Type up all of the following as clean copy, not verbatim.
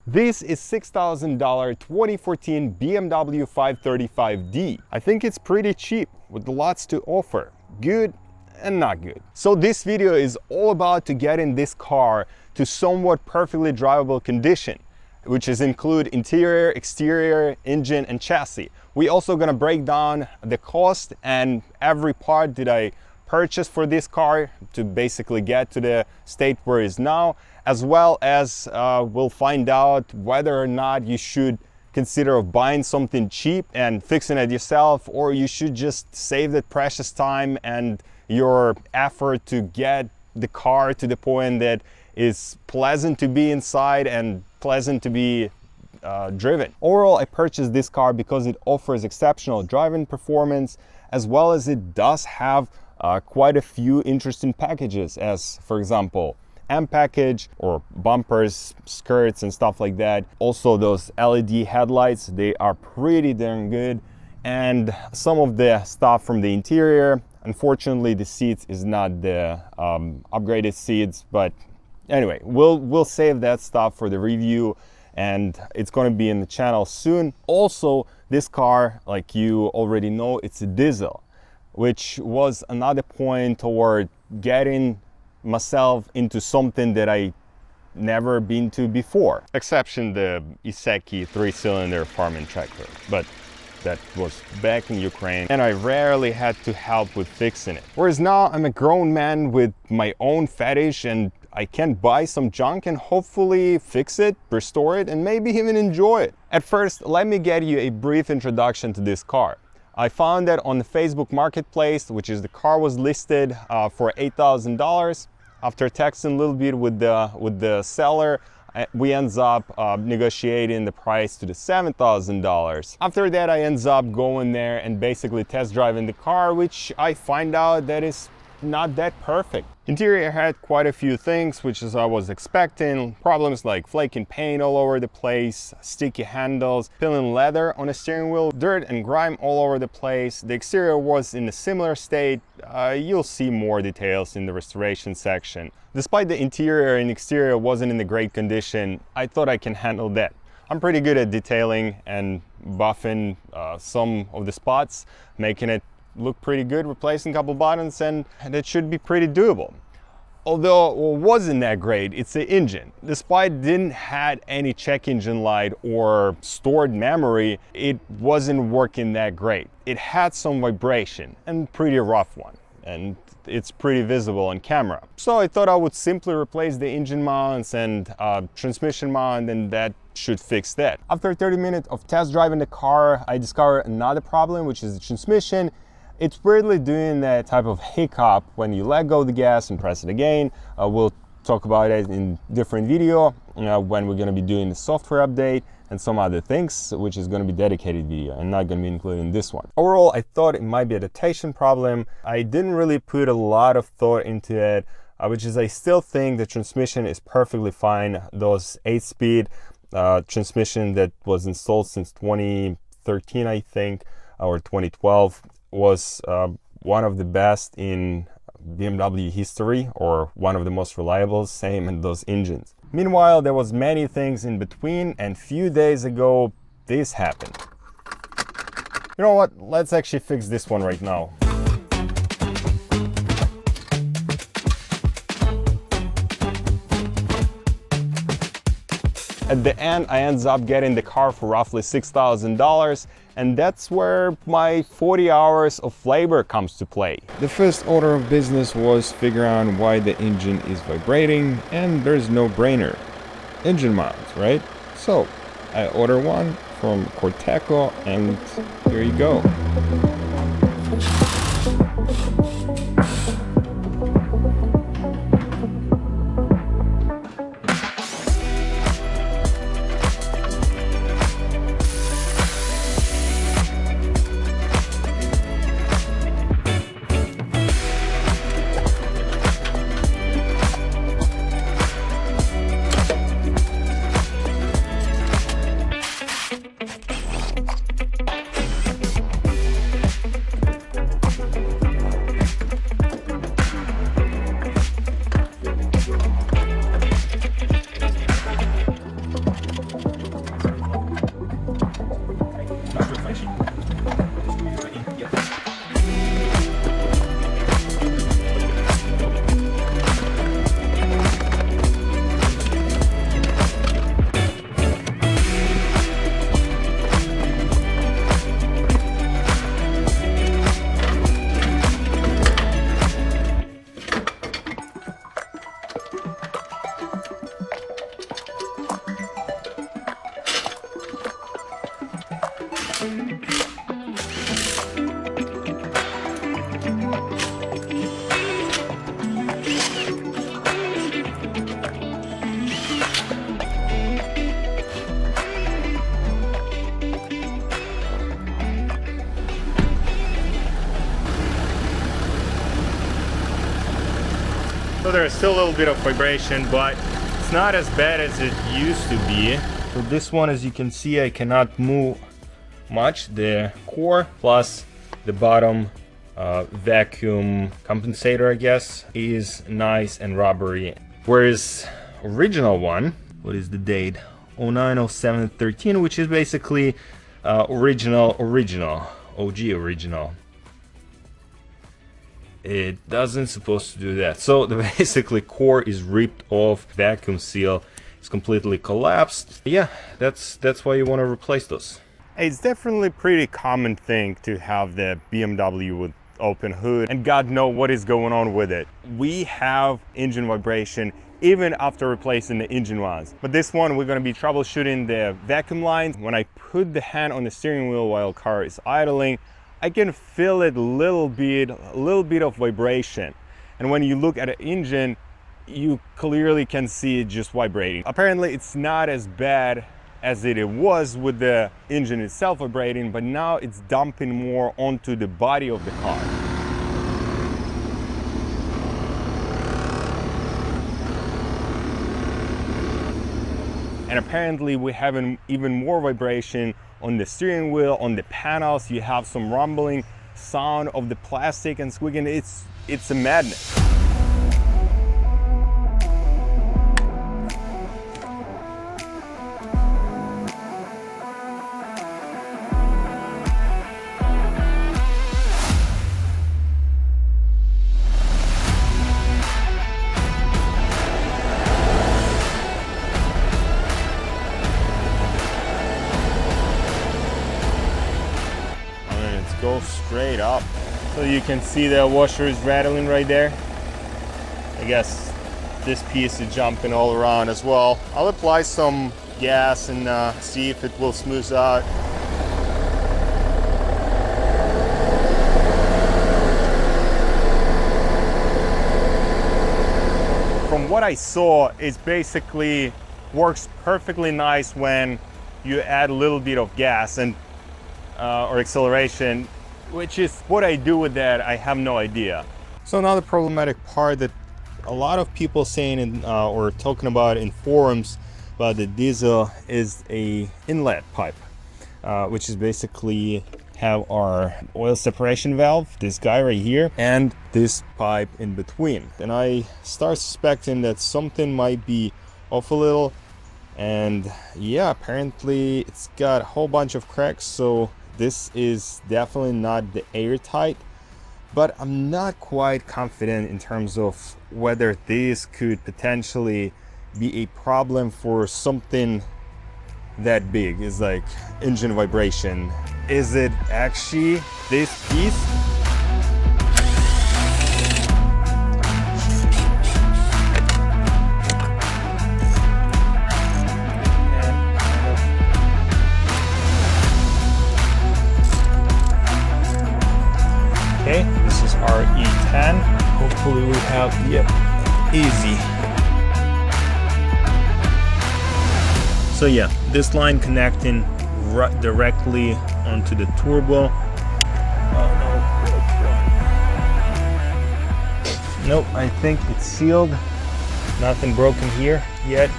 This is $6,000 2014 BMW 535D. I think it's pretty cheap with lots to offer, good and not good. So this video is all about to getting this car to somewhat perfectly drivable condition, which is include interior, exterior, engine and chassis. We also gonna break down the cost and every part that I purchased for this car to basically get to the state where it is now, as well as we'll find out whether or not you should consider of buying something cheap and fixing it yourself, or you should just save that precious time and your effort to get the car to the point that is pleasant to be inside and pleasant to be driven. Overall, I purchased this car because it offers exceptional driving performance, as well as it does have quite a few interesting packages, as for example M package or bumpers, skirts and stuff like that. Also those LED headlights, they are pretty darn good. And some of the stuff from the interior, unfortunately the seats is not the upgraded seats, but anyway, we'll save that stuff for the review and it's going to be in the channel soon. Also, this car, like you already know, it's a diesel, which was another point toward getting myself into something that I never been to before, exception the Iseki 3-cylinder farming tractor, but that was back in Ukraine and I rarely had to help with fixing it. Whereas now I'm a grown man with my own fetish and I can buy some junk and hopefully fix it, restore it and maybe even enjoy it. At first, let me get you a brief introduction to this car. I found that on the Facebook Marketplace, which is the car was listed for $8,000. After texting a little bit with the seller, we ends up negotiating the price to the $7,000. After that, I ends up going there and basically test driving the car, which I find out that is not that perfect. Interior had quite a few things, which is I was expecting. Problems like flaking paint all over the place, sticky handles, peeling leather on the steering wheel, dirt and grime all over the place. The exterior was in a similar state. You'll see more details in the restoration section. Despite the interior and exterior wasn't in the great condition, I thought I can handle that. I'm pretty good at detailing and buffing some of the spots, making it look pretty good, replacing a couple buttons, and it should be pretty doable. Although it wasn't that great, it's the engine. Despite it didn't had any check engine light or stored memory, it wasn't working that great. It had some vibration and pretty rough one, and it's pretty visible on camera. So I thought I would simply replace the engine mounts and transmission mount, and that should fix that. After 30 minutes of test driving the car, I discovered another problem, which is the transmission. It's weirdly doing that type of hiccup when you let go of the gas and press it again. We'll talk about it in different video when we're going to be doing the software update and some other things, which is going to be dedicated video and not going to be included in this one. Overall, I thought it might be a adaptation problem. I didn't really put a lot of thought into it, which is I still think the transmission is perfectly fine. Those 8-speed transmission that was installed since 2013, I think, or 2012, was one of the best in BMW history, or one of the most reliable, same in those engines. Meanwhile, there was many things in between, and few days ago this happened. You know what, let's actually fix this one right now. At the end, I ends up getting the car for roughly $6,000, and that's where my 40 hours of labor comes to play. The first order of business was figure out why the engine is vibrating, and there's no brainer. Engine mounts, right? So I order one from Corteco, and here you go. there's still a little bit of vibration, but it's not as bad as it used to be. So this one, as you can see, I cannot move much. The core plus the bottom vacuum compensator, I guess, is nice and rubbery. Whereas original one, what is the date? 09/07/13, which is basically original, OG original. It doesn't supposed to do that. So the basically core is ripped off, vacuum seal is completely collapsed. Yeah, that's why you want to replace those. It's definitely a pretty common thing to have the BMW with open hood, and God knows what is going on with it. We have engine vibration even after replacing the engine ones. But this one, we're going to be troubleshooting the vacuum lines. When I put the hand on the steering wheel while car is idling, I can feel it a little bit of vibration. And when you look at the engine, you clearly can see it just vibrating. Apparently it's not as bad as it was with the engine itself vibrating, but now it's dumping more onto the body of the car. And apparently we're having even more vibration on the steering wheel, on the panels. You have some rumbling sound of the plastic and squeaking. It's a madness. Go straight up, so you can see the washer is rattling right there. I guess this piece is jumping all around as well. I'll apply some gas and see if it will smooth out. From what I saw, it basically works perfectly nice when you add a little bit of gas and or acceleration, which is what I do with that, I have no idea. So another problematic part that a lot of people saying in, or talking about in forums about the diesel is a inlet pipe, which is basically have our oil separation valve, this guy right here, and this pipe in between. And I start suspecting that something might be off a little, and yeah, apparently it's got a whole bunch of cracks. So this is definitely not the airtight, but I'm not quite confident in terms of whether this could potentially be a problem for something that big. Is like engine vibration. Is it actually this piece? Okay, this is our E10. Hopefully we have, yep, easy. So yeah, this line connecting directly onto the turbo. Oh no. Nope, I think it's sealed. Nothing broken here yet.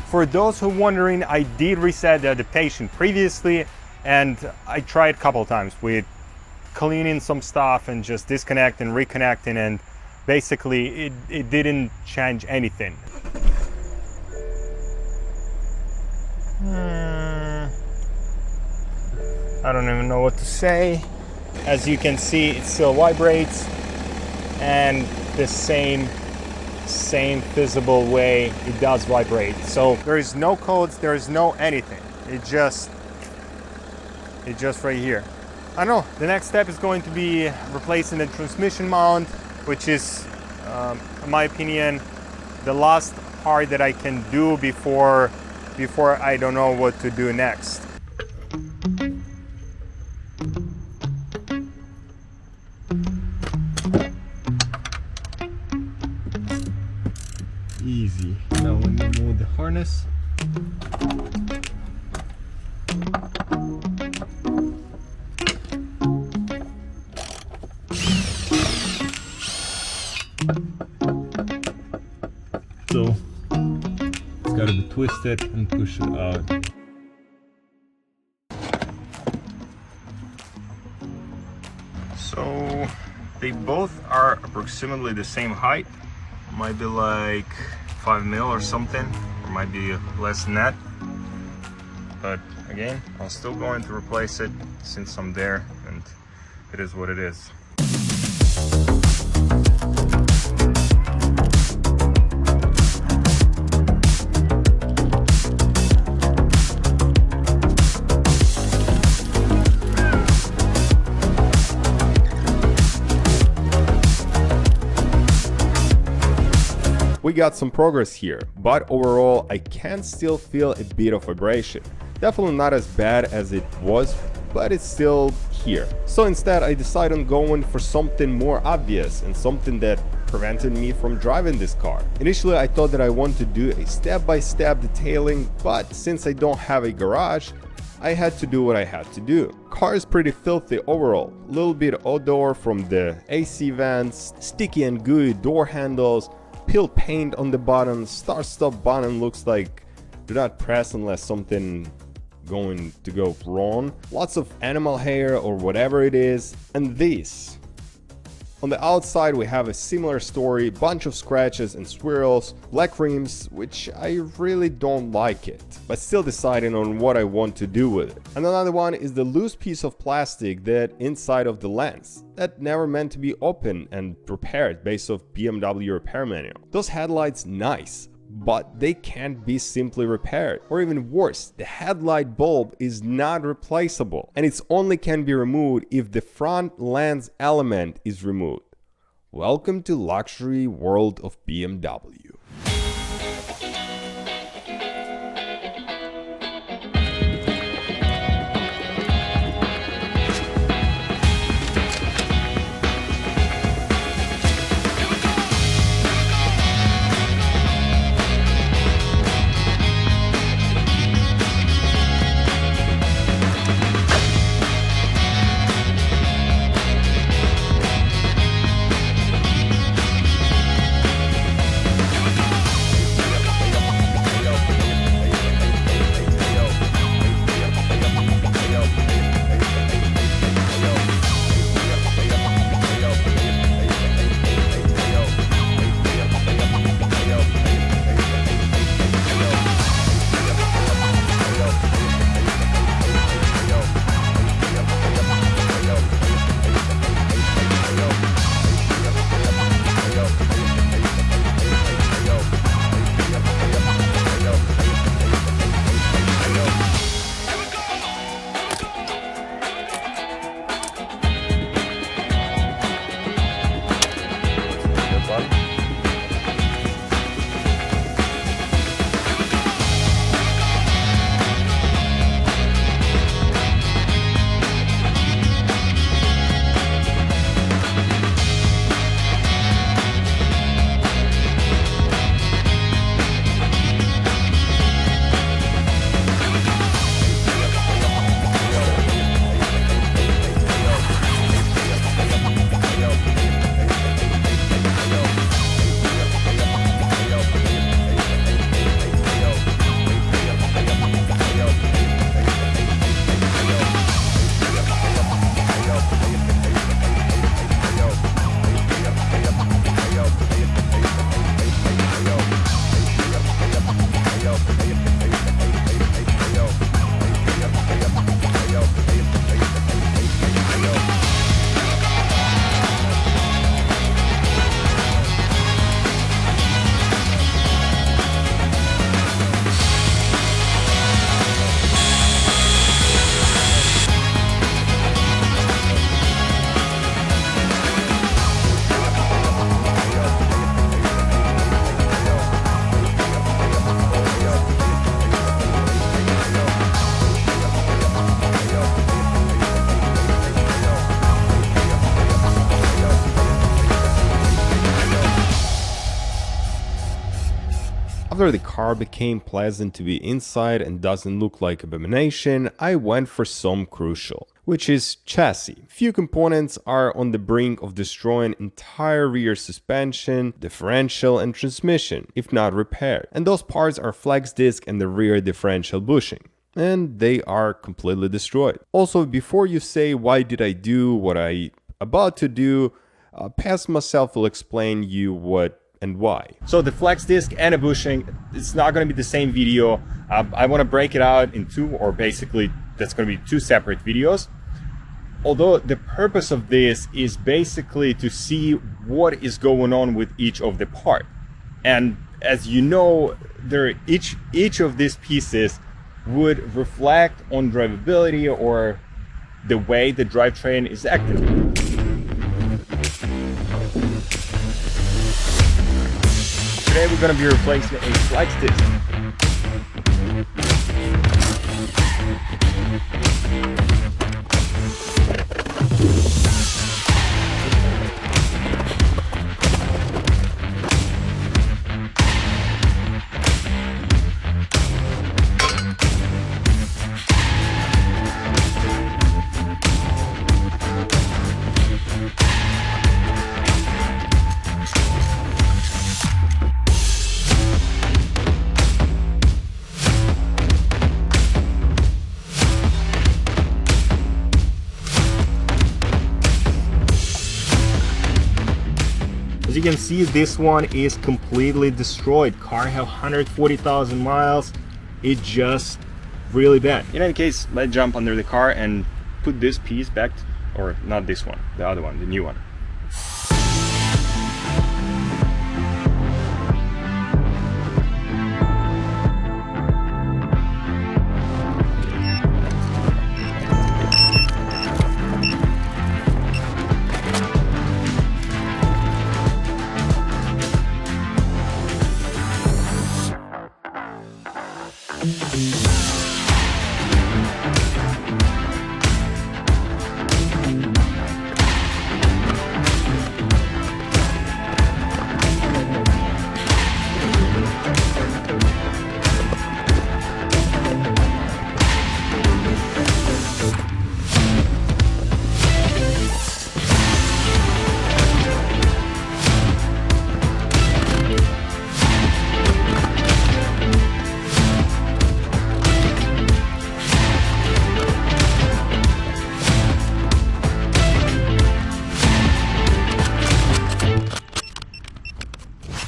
For those who are wondering, I did reset the adaptation previously, and I tried a couple times with cleaning some stuff and just disconnecting, reconnecting, and basically it didn't change anything. I don't even know what to say. As you can see, it still vibrates, and the same visible way it does vibrate. So there is no codes, there is no anything. It just right here. I don't know. The next step is going to be replacing the transmission mount, which is, in my opinion, the last part that I can do before I don't know what to do next. Easy. Now when you move this. So it's got to be twisted and push it out. So they both are approximately the same height. Might be like 5 mil or something, or might be less than that. But again, I'm still going to replace it since I'm there, and it is what it is. We got some progress here, but overall I can still feel a bit of vibration. Definitely not as bad as it was, but it's still here. So instead I decided on going for something more obvious and something that prevented me from driving this car. Initially I thought that I wanted to do a step-by-step detailing, but since I don't have a garage, I had to do what I had to do. Car is pretty filthy overall, little bit odor from the AC vents, sticky and gooey door handles, peeled paint on the bottom, start-stop button looks like do not press unless something going to go wrong, lots of animal hair or whatever it is, and this. On the outside we have a similar story, bunch of scratches and swirls, black rims, which I really don't like it, but still deciding on what I want to do with it. And another one is the loose piece of plastic that inside of the lens, that never meant to be open and repaired based off BMW repair manual. Those headlights nice, but they can't be simply repaired. Or even worse, the headlight bulb is not replaceable, and it only can be removed if the front lens element is removed. Welcome to luxury world of BMW. after the car became pleasant to be inside and doesn't look like abomination, I went for some crucial, which is chassis. Few components are on the brink of destroying entire rear suspension, differential and transmission, if not repaired. And those parts are flex disc and the rear differential bushing. And they are completely destroyed. Also, before you say why did I do what I about to do, past myself will explain you what and why. So the flex disc and a bushing, it's not going to be the same video. I want to break it out in two, or basically that's going to be two separate videos. Although the purpose of this is basically to see what is going on with each of the part. And as you know, each of these pieces would reflect on drivability or the way the drivetrain is acting. Today we're going to be replacing a flex disc. As you can see, this one is completely destroyed. Car have 140,000 miles. It's just really bad. In any case, let's jump under the car and put this piece back, or not this one, the other one, the new one.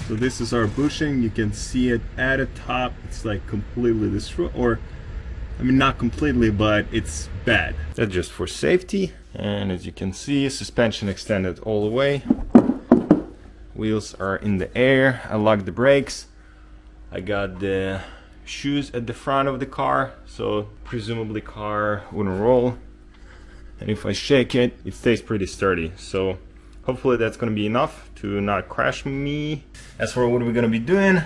So this is our bushing. You can see it at the top. It's like completely destroyed, or I mean not completely, but it's bad. That's just for safety. And as you can see, suspension extended all the way. Wheels are in the air. I locked the brakes. I got the shoes at the front of the car, so presumably car wouldn't roll. And if I shake it, it stays pretty sturdy. So hopefully that's going to be enough to not crash me. As for what we're going to be doing, you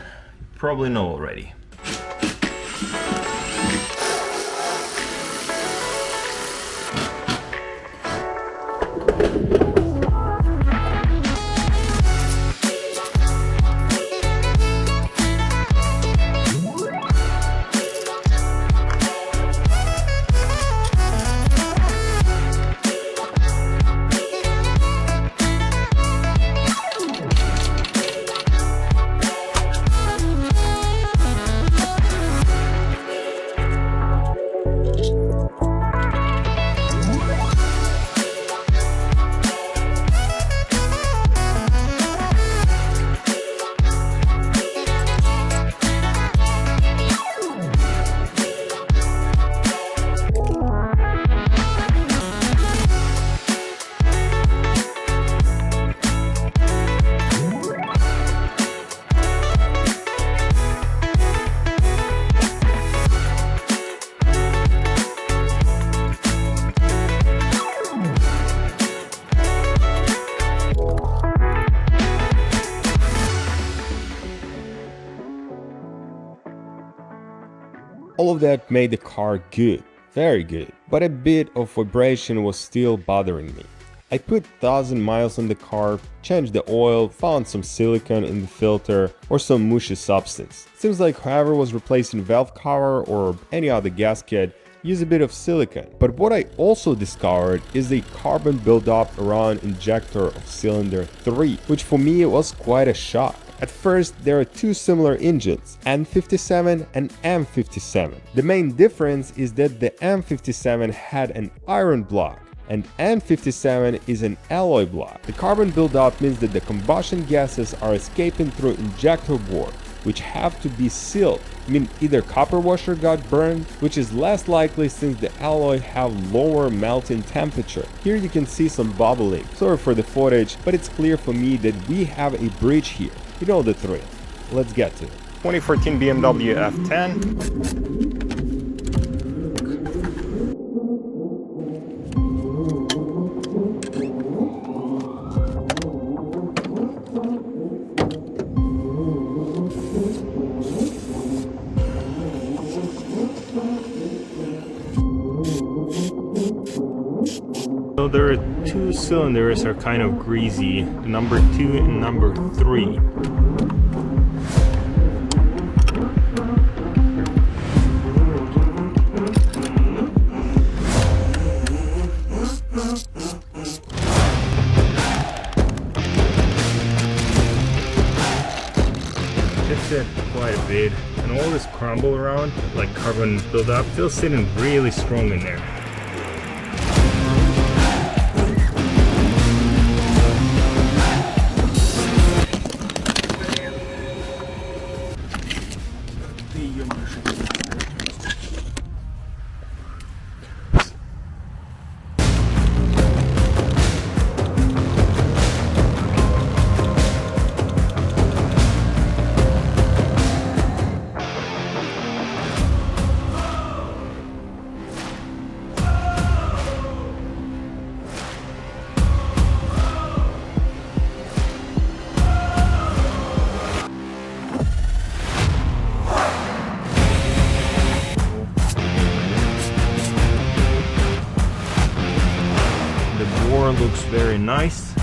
probably know already. All of that made the car good, very good, but a bit of vibration was still bothering me. I put 1,000 miles on the car, changed the oil, found some silicone in the filter or some mushy substance. Seems like whoever was replacing valve cover or any other gasket use a bit of silicone. But what I also discovered is a carbon buildup around injector of cylinder 3, which for me was quite a shock. At first, there are two similar engines, N57 and M57. The main difference is that the M57 had an iron block and N57 is an alloy block. The carbon buildup means that the combustion gases are escaping through injector board, which have to be sealed. I mean, either copper washer got burned, which is less likely since the alloy have lower melting temperature. Here you can see some bubbling. Sorry for the footage, but it's clear for me that we have a breach here. You know the thrill. Let's get to it. 2014 BMW F10. So there are two cylinders are kind of greasy, number 2 and number 3. It's it quite a bit, and all this crumble around, like carbon buildup, still sitting really strong in there. Looks very nice.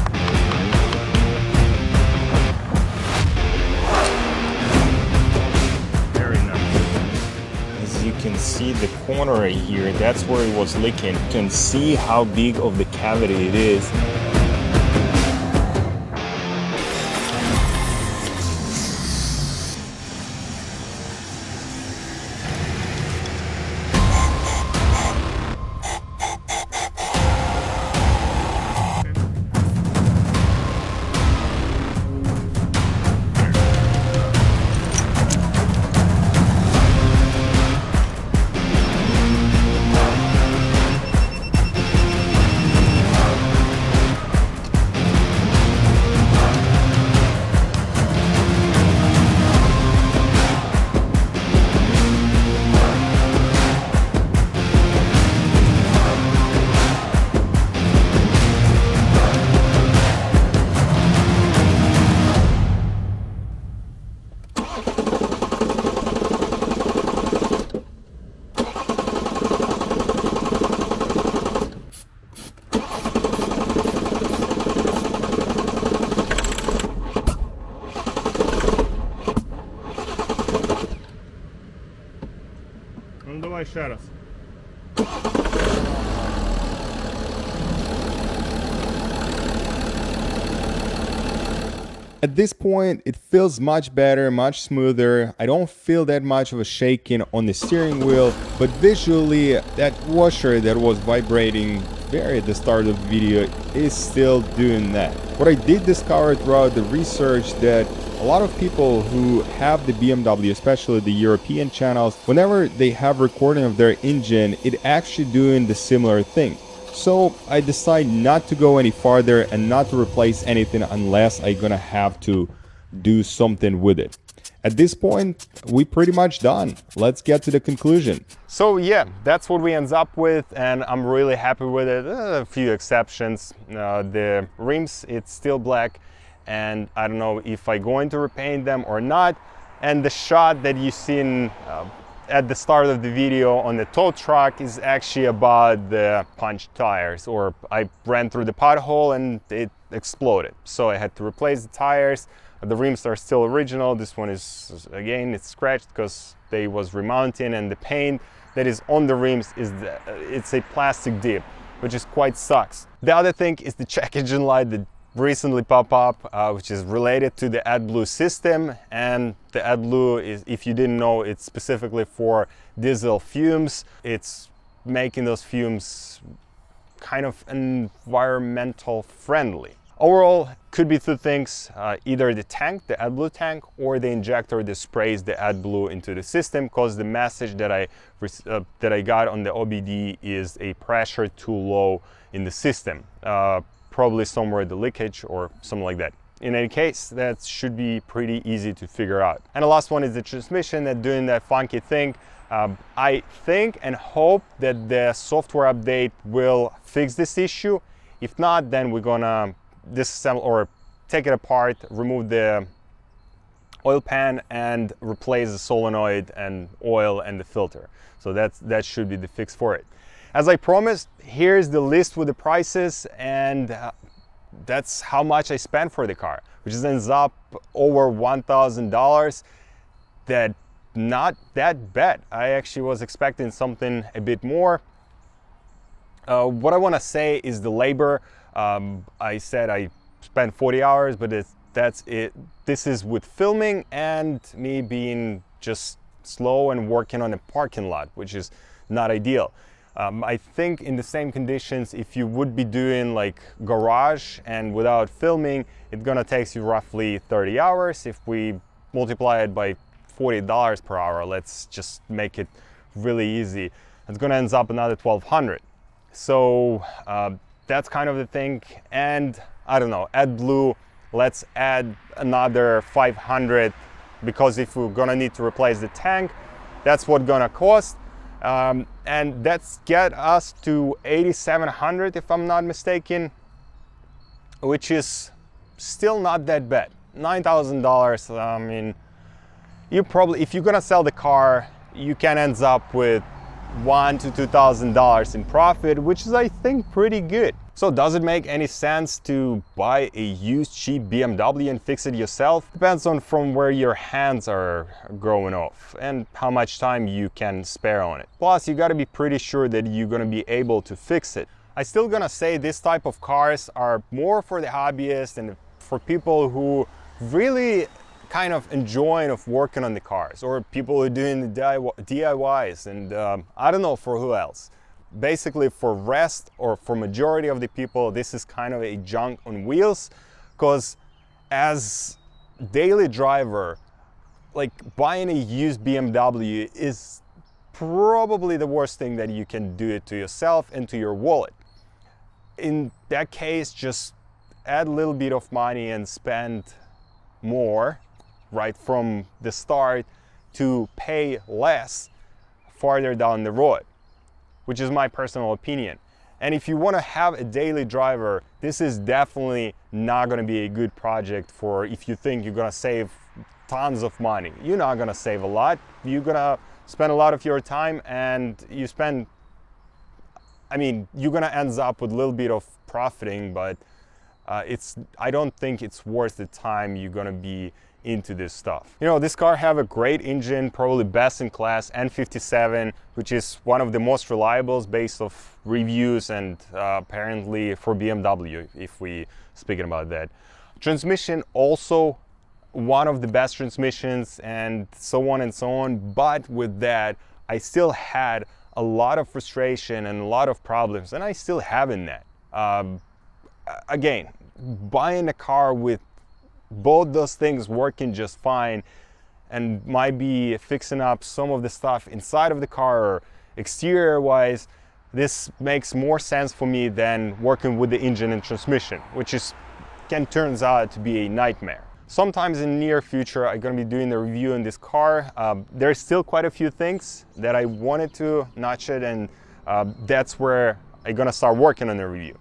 Very nice. As you can see the corner right here, that's where it was leaking. You can see how big of the cavity it is. Давай ще раз. At this point, it feels much better, much smoother. I don't feel that much of a shaking on the steering wheel, but visually, that washer that was vibrating very at the start of the video is still doing that. What I did discover throughout the research that a lot of people who have the BMW, especially the European channels, whenever they have recording of their engine, it actually doing the similar thing. So I decide not to go any farther and not to replace anything unless I'm gonna have to do something with it. At this point, we pretty much done. Let's get to the conclusion. So yeah, that's what we end up with, and I'm really happy with it. A few exceptions. The rims, it's still black, and I don't know if I'm going to repaint them or not. And the shot that you've seen at the start of the video on the tow truck is actually about the punched tires, or I ran through the pothole and it exploded. So I had to replace the tires. The rims are still original. This one is, again, it's scratched because they was remounting, and the paint that is on the rims is it's a plastic dip, which is quite sucks. The other thing is the check engine light that recently popped up, which is related to the AdBlue system. And the AdBlue is, if you didn't know, it's specifically for diesel fumes. It's making those fumes kind of environmental friendly. Overall, could be two things, either the tank, the AdBlue tank, or the injector that sprays the AdBlue into the system, because the message that I got on the OBD is a pressure too low in the system, probably somewhere the leakage or something like that. In any case, that should be pretty easy to figure out. And the last one is the transmission that doing that funky thing. I think and hope that the software update will fix this issue. If not, then we're gonna disassemble or take it apart, remove the oil pan, and replace the solenoid and oil and the filter. So that should be the fix for it. As I promised, here's the list with the prices, and that's how much I spent for the car, which ends up over $1,000. That not that bad. I actually was expecting something a bit more. What I want to say is the labor. I said I spent 40 hours, but that's it. This is with filming and me being just slow and working on a parking lot, which is not ideal. I think in the same conditions, if you would be doing like garage and without filming, it's gonna take you roughly 30 hours. If we multiply it by $40 per hour, let's just make it really easy, it's gonna end up another $1,200. So that's kind of the thing. And I don't know, AdBlue, let's add another 500, because if we're gonna need to replace the tank, that's what gonna cost. And that's get us to 8,700 if I'm not mistaken, which is still not that bad. $9,000, I mean, you probably, if you're gonna sell the car, you can end up with $1,000 to $2,000 in profit, which is, I think, pretty good. So does it make any sense to buy a used cheap BMW and fix it yourself? Depends on from where your hands are growing off and how much time you can spare on it. Plus, you gotta be pretty sure that you're gonna be able to fix it. I still gonna say this type of cars are more for the hobbyists and for people who really kind of enjoying of working on the cars, or people who are doing the DIYs, and I don't know for who else. Basically, for rest or for majority of the people, this is kind of a junk on wheels, because as daily driver, like buying a used BMW is probably the worst thing that you can do it to yourself and to your wallet. In that case, just add a little bit of money and spend more right from the start to pay less farther down the road, which is my personal opinion. And if you want to have a daily driver, this is definitely not going to be a good project for if you think you're going to save tons of money. You're not going to save a lot. You're going to spend a lot of your time, and you're going to end up with a little bit of profiting, but I don't think it's worth the time you're going to be into this stuff. You know, this car have a great engine, probably best in class, N57, which is one of the most reliables based off reviews and apparently for BMW, if we speaking about that. Transmission also one of the best transmissions, and so on and so on. But with that, I still had a lot of frustration and a lot of problems, and I still have in that. Again, buying a car with both those things working just fine and might be fixing up some of the stuff inside of the car or exterior wise, this makes more sense for me than working with the engine and transmission, which turns out to be a nightmare. Sometimes in the near future, I'm going to be doing a review on this car. There's still quite a few things that I wanted to notch it, and that's where I'm going to start working on the review.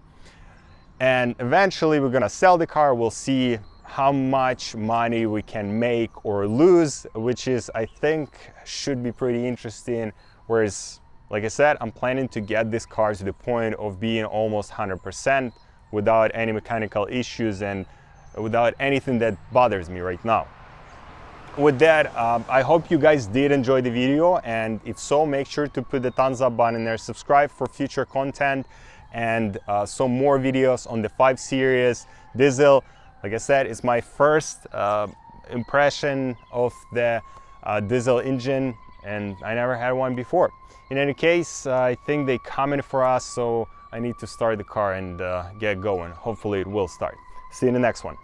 And eventually we're going to sell the car. We'll see how much money we can make or lose, which is, I think, should be pretty interesting. Whereas, like I said, I'm planning to get this car to the point of being almost 100% without any mechanical issues and without anything that bothers me right now. With that, I hope you guys did enjoy the video, and if so, make sure to put the thumbs up button there, subscribe for future content and some more videos on the 5 Series diesel. Like I said, it's my first impression of the diesel engine, and I never had one before. In any case, I think they coming for us, so I need to start the car and get going. Hopefully it will start. See you in the next one.